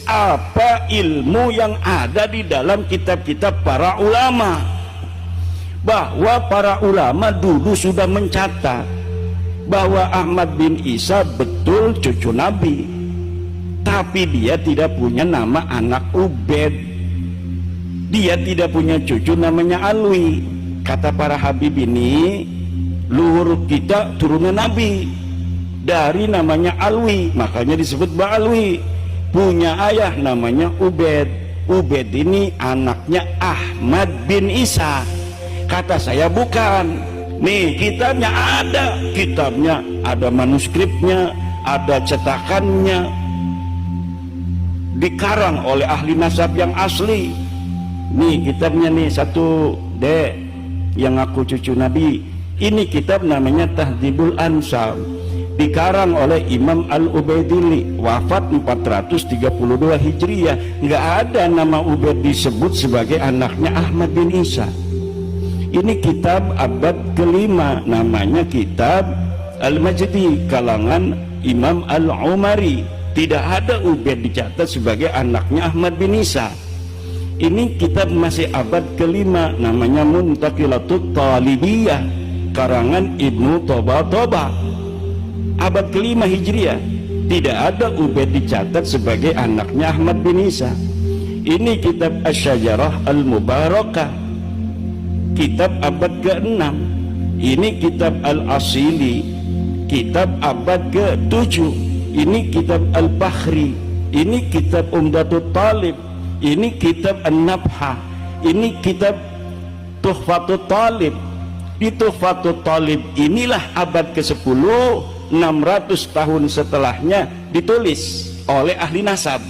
apa ilmu yang ada di dalam kitab-kitab para ulama, bahwa para ulama dulu sudah mencatat bahwa Ahmad bin Isa betul cucu Nabi, tapi dia tidak punya nama anak Ubed, dia tidak punya cucu namanya Alwi. Kata para Habib, ini luhur kita turunan Nabi dari namanya Alwi, makanya disebut Ba'alwi. Punya ayah namanya Ubed. Ubed ini anaknya Ahmad bin Isa. Kata saya bukan. Nih kitabnya ada manuskripnya, ada cetakannya, dikarang oleh ahli nasab yang asli. Nih kitabnya nih, satu dek yang aku cucu Nabi. Ini kitab namanya Tahdzibul Ansab, dikarang oleh Imam Al-Ubaidili, wafat 432 Hijriah. Nggak ada nama Ubaid disebut sebagai anaknya Ahmad bin Isa. Ini kitab abad kelima, namanya kitab Al-Majdi kalangan Imam Al-Umari. Tidak ada Ubaid dicatat sebagai anaknya Ahmad bin Isa. Ini kitab masih abad kelima, namanya Muntaqilatut Talibiyah karangan Ibnu Toba, abad kelima Hijriah. Tidak ada Ubaid dicatat sebagai anaknya Ahmad bin Isa. Ini kitab Asy-Syajarah Al-Mubarakah, kitab abad ke-6. Ini kitab Al-Asili, kitab abad ke-7. Ini kitab Al-Bakhri, ini kitab Umdatut Talib, ini kitab An-Nabhah, ini kitab Tuhfatut Talib. Di Tuhfatut Talib inilah abad ke-10, 600 tahun setelahnya ditulis oleh ahli nasab.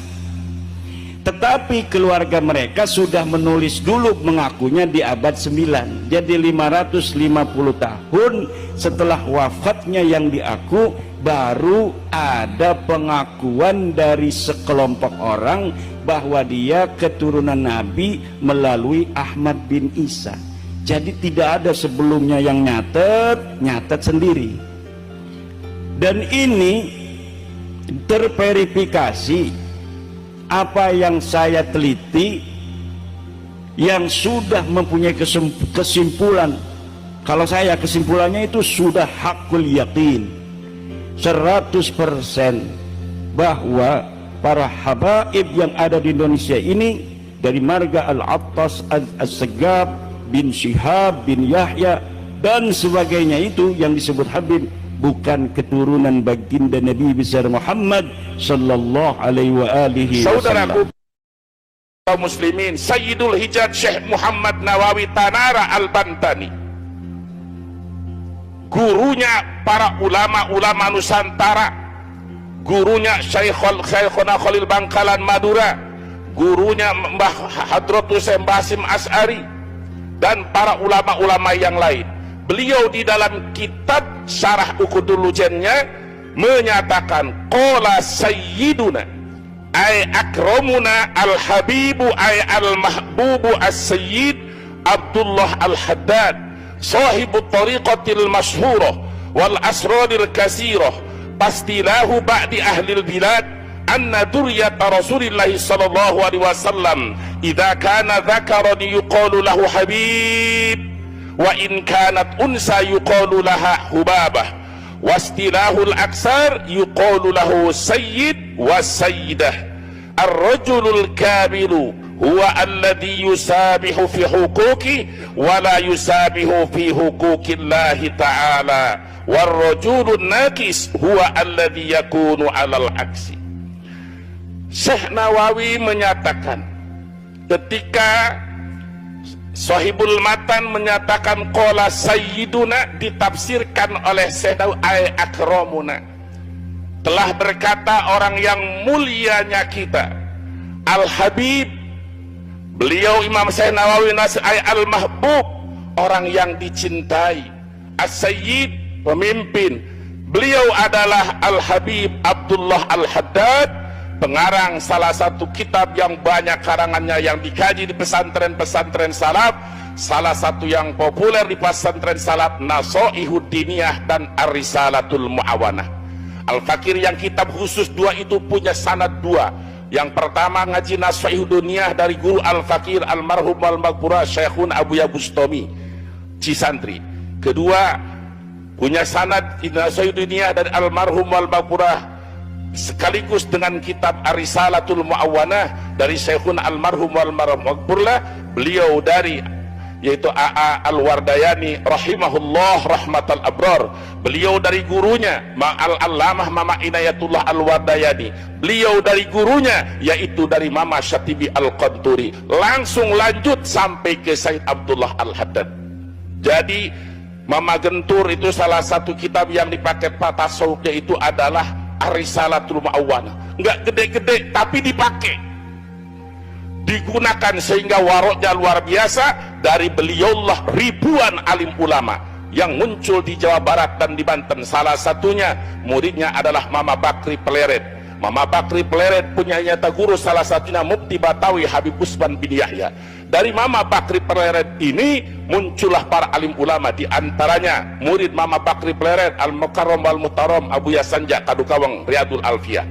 Tetapi keluarga mereka sudah menulis dulu, mengakunya di abad 9. Jadi 550 tahun setelah wafatnya yang diaku, baru ada pengakuan dari sekelompok orang bahwa dia keturunan Nabi melalui Ahmad bin Isa. Jadi tidak ada sebelumnya yang nyatet sendiri. Dan ini terverifikasi apa yang saya teliti, yang sudah mempunyai kesimpulan. Kalau saya, kesimpulannya itu sudah hakul yakin 100% bahwa para habaib yang ada di Indonesia ini, dari marga Al-Attas, As-Segaf, bin Syihab, bin Yahya dan sebagainya, itu yang disebut Habib, bukan keturunan baginda Nabi besar Muhammad sallallahu alaihi wa alihi wasallam. Saudaraku kaum muslimin, Sayyidul Hijaz Syekh Muhammad Nawawi Tanara Al-Bantani, gurunya para ulama-ulama Nusantara, gurunya Syekhuna Khalil Bangkalan Madura, gurunya Mbah Hadratus Basim As'ari, dan para ulama-ulama yang lain. Beliau di dalam kitab Syarah Uqudul Lujannya menyatakan, qala sayyiduna ay akramuna al-habibu ay al-mahbubu as-sayyid Abdullah al-Haddad sahibut tariqatil masyhurah wal asraril kasirah pastilahu ba'di ahlil bilad anna duryata Rasulillahi sallallahu alaihi wasallam idza kana dzakaran yuqalu lahu habib wa in kanat unsa yuqalu laha hubabah wastilahul aksar yuqalu lahu sayyid wa sayyidah. Ar-rajulul kamilu huwa alladhi yusabihu fi huquqi wa la yusabihu fi huquqillahi ta'ala war-rajulun naqis huwa alladhi yakunu 'alal aksi. Syekh Nawawi menyatakan, ketika Sahibul Matan menyatakan qala sayyiduna, ditafsirkan oleh Syekh Nawawi akramuna, telah berkata orang yang mulianya kita, Al-Habib. Beliau Imam Syekh Nawawi Al-Mahbub, orang yang dicintai. As-Sayyid, pemimpin. Beliau adalah Al-Habib Abdullah Al-Haddad, pengarang salah satu kitab yang banyak karangannya yang dikaji di pesantren-pesantren salaf. Salah satu yang populer di pesantren salaf, Nasoihud Diniyah dan Ar-Risalatul Mu'awanah. Al-Fakir yang kitab khusus dua itu punya sanad dua, Yang pertama ngaji Nasfaih Dunia dari guru Al-Fakir Almarhum Al-Maghfurah Syekhun Abuya Bustami Cisantri. Kedua punya sanad Nasfaih Dunia dari Almarhum Al-Maghfurah sekaligus dengan kitab Arisalatul Mu'awwanah dari Syekhun Almarhum Al-Maghfurah, beliau dari yaitu A.A. Al-Wardayani rahimahullah rahmatal abrar, beliau dari gurunya Al-Allamah Mama Inayatullah Al-Wardayani, beliau dari gurunya yaitu dari Mama Syatibi Al-Qanturi, langsung lanjut sampai ke Said Abdullah Al-Haddad. Jadi Mama Gentur itu salah satu kitab yang dipakai Pak tasawufnya itu adalah Arisalatul Mu'awwanah. Enggak gede-gede tapi dipakai, digunakan sehingga waroknya luar biasa. Dari beliaulah ribuan alim ulama yang muncul di Jawa Barat dan di Banten. Salah satunya muridnya adalah Mama Bakri Pleret. Mama Bakri Pleret punya nyata guru, salah satunya Mufti Batawi Habib Usman bin Yahya. Dari Mama Bakri Pleret ini muncullah para alim ulama, di antaranya murid Mama Bakri Pleret Al-Mukarram wal Muhtaram Abuya Sanja Kadukawang Riyadul Alfiyah,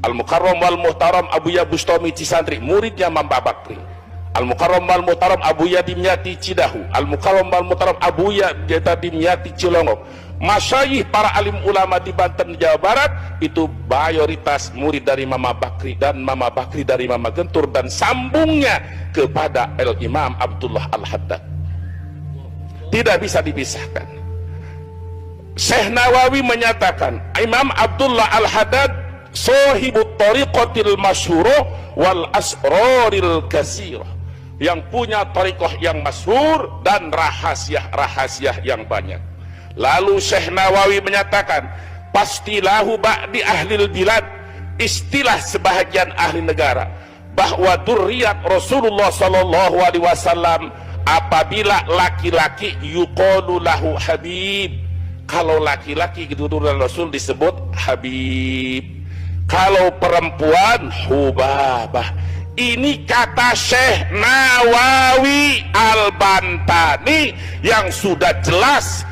Al-Mukarram wal Muhtaram Abuya Bustami Cisantri, muridnya Mama Bakri. Al-Mukarram wal Muhtaram Abuya Dimyati Cidahu, Al-Mukarram wal Muhtaram Abuya Dimyati Cilongok. Masyayikh para alim ulama di Banten Jawa Barat itu mayoritas murid dari Mama Bakri, dan Mama Bakri dari Mama Gentur, dan sambungnya kepada Imam Abdullah Al-Haddad. Tidak bisa dipisahkan. Syekh Nawawi menyatakan Imam Abdullah Al-Haddad sahibut tariqatil masyhurah wal asraril kasirah, yang punya tariqah yang masyhur dan rahasia-rahasia yang banyak. Lalu Syekh Nawawi menyatakan pastilahu ba'di ahlil bilad, istilah sebahagian ahli negara, bahwa dzurriyyat Rasulullah sallallahu alaihi wasallam apabila laki-laki yuqalu lahu habib, kalau laki-laki keturunan Rasul disebut habib, kalau perempuan hubabah. Ini kata Syekh Nawawi Al-Bantani yang sudah jelas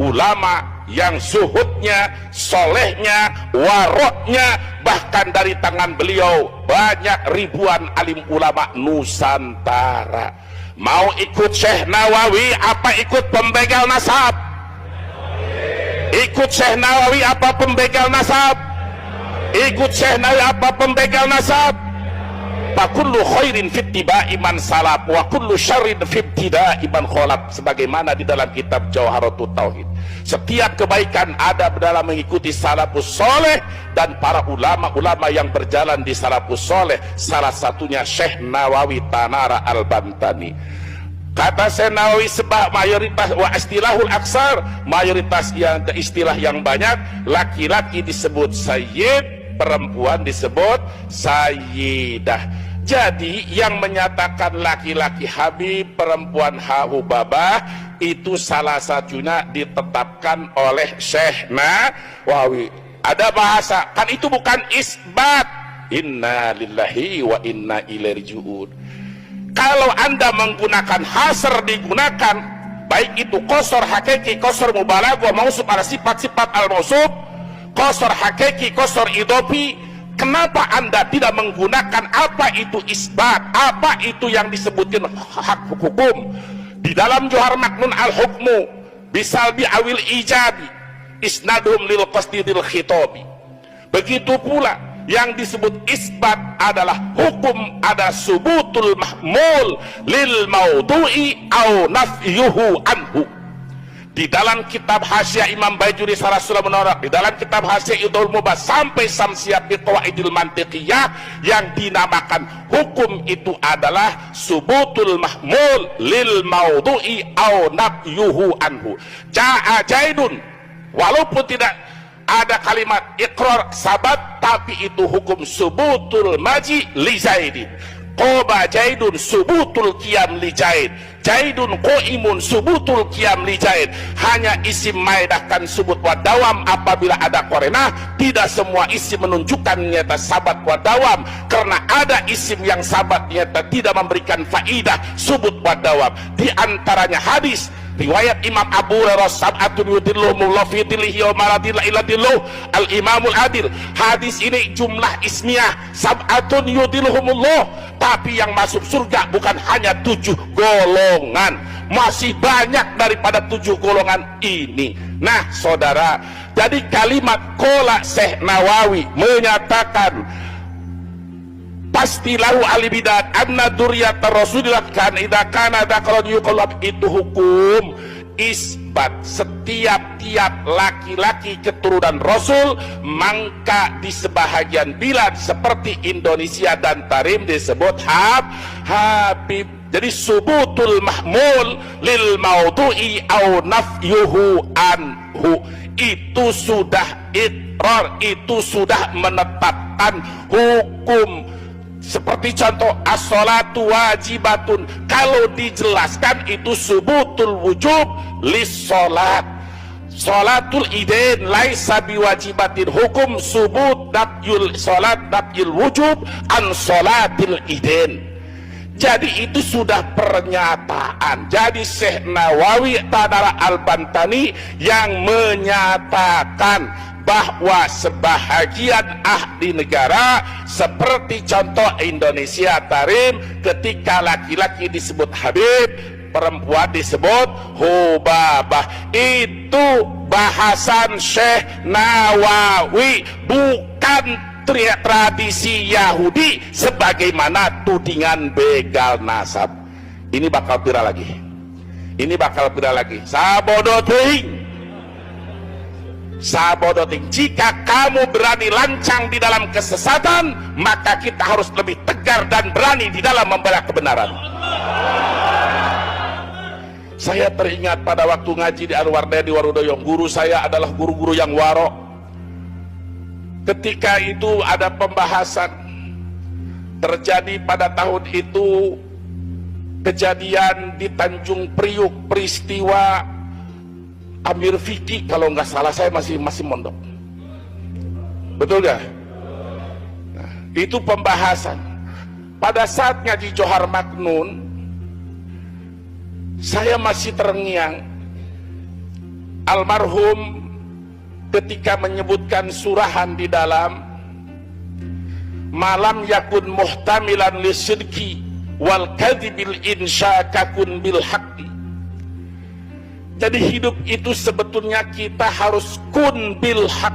ulama yang zuhudnya, solehnya, waroknya, bahkan dari tangan beliau banyak ribuan alim ulama Nusantara. Mau ikut Syekh Nawawi apa ikut pembegal nasab? Ikut Syekh Nawawi apa pembegal nasab? Ikut Syekh Nawawi apa pembegal nasab? Fa kullu khairin fi ittiba'i man salaf wa kullu syarrin fi ibtida'i man khalaf, sebagaimana di dalam kitab Jawharatut Tauhid. Setiap kebaikan ada dalam mengikuti salafus soleh dan para ulama-ulama yang berjalan di salafus soleh, salah satunya Syekh Nawawi Tanara Al-Bantani. Kata Syekh Nawawi sebab mayoritas wa istilahul aksar, mayoritas yang istilah yang banyak, laki-laki disebut sayyid, perempuan disebut sayyidah. Jadi yang menyatakan laki-laki habib, perempuan hubabah, itu salah satunya ditetapkan oleh Syekh Nawawi. Ada bahasa, kan itu bukan isbat. Inna lillahi wa inna ilaihi raji'un. Kalau Anda menggunakan hasr, digunakan baik itu qasr hakiki, qasr mubalaghah, mausuf ala sifat-sifat al-mausuf, qasr hakiki, qasr idofi, kenapa Anda tidak menggunakan apa itu isbat, apa itu yang disebutkan hak hukum di dalam Johar Maknun al-hukmu bisalbi awil ijabi isnadhum lil qasdidil khitabi. Begitu pula yang disebut isbat adalah hukum ada subutul mahmul lil maudu'i au nafyuhu anhu. Di dalam kitab Hasyiah Imam Bajuri Sarasul Munarak, di dalam kitab Hasyiah Idul Mubas sampai Samsiyah bi Qawaidil Mantiqiyah, yang dinamakan hukum itu adalah subutul mahmul lil maudu'i au nafyuhu anhu. Ja'a jaidun, walaupun tidak ada kalimat ikrar sabat, tapi itu hukum subutul maji li zaidin. Qoba jaidun subutul qiyam li jaid, jaidun qaimun subutul qiyam li jaid. Hanya isim maedahkan subut wa dawam apabila ada qarinah. Tidak semua isim menunjukkan nyata sabat wa dawam, karena ada isim yang sabat nyata tidak memberikan faidah subut wa dawam. Di antaranya hadis riwayat Imam Abu Hurairah sab'atun yudhilluhumullahu fi dhillihi yauma la dhilla illa dhilluh, Al Imamul Adil. Hadis ini jumlah ismiyah sab'atun yudhilluhumullah, tapi yang masuk surga bukan hanya 7 golongan, masih banyak daripada 7 golongan ini. Nah saudara, jadi kalimat qala Syekh Nawawi menyatakan pasti lahu alibidat anna duriyata rasulillah kan idza kana dzakaran yuqallab, itu hukum isbat setiap laki-laki keturunan Rasul, maka di sebahagian bilad seperti Indonesia dan Tarim disebut Habib. Jadi subutul mahmul lil maudu'i au nafyuhu anhu, itu sudah iqrar, itu sudah menetapkan hukum. Seperti contoh as-sholatu wajibatun, kalau dijelaskan itu subutul wujub lis sholat. Sholatul idain laisa biwajibatin, hukum subut nafyul sholat nafyul wujub an sholatil idain. Jadi itu sudah pernyataan. Jadi Syekh Nawawi Tadara Al-Bantani yang menyatakan bahwa sebahagian ahli negara seperti contoh Indonesia Tarim, ketika laki-laki disebut Habib, perempuan disebut Hubabah. Itu bahasan Syekh Nawawi, bukan tradisi Yahudi sebagaimana tudingan begal nasab. Ini bakal viral lagi. Ini bakal viral lagi. Sabodoting, jika kamu berani lancang di dalam kesesatan, maka kita harus lebih tegar dan berani di dalam membela kebenaran. Saya teringat pada waktu ngaji di Anwardaya di Warudoyong, guru saya adalah guru-guru yang warok. Ketika itu ada pembahasan terjadi pada tahun itu, kejadian di Tanjung Priuk, peristiwa Amir Fikri, kalau nggak salah, saya masih mondok, betul gak? Nah, itu pembahasan. Pada saat ngaji Johar Maknun, saya masih terngiang. Almarhum ketika menyebutkan surahan di dalam malam yakun muhtamilan lisidki wal kadhibil insya kakun bil haqqi. Jadi hidup itu sebetulnya kita harus kun bil haq,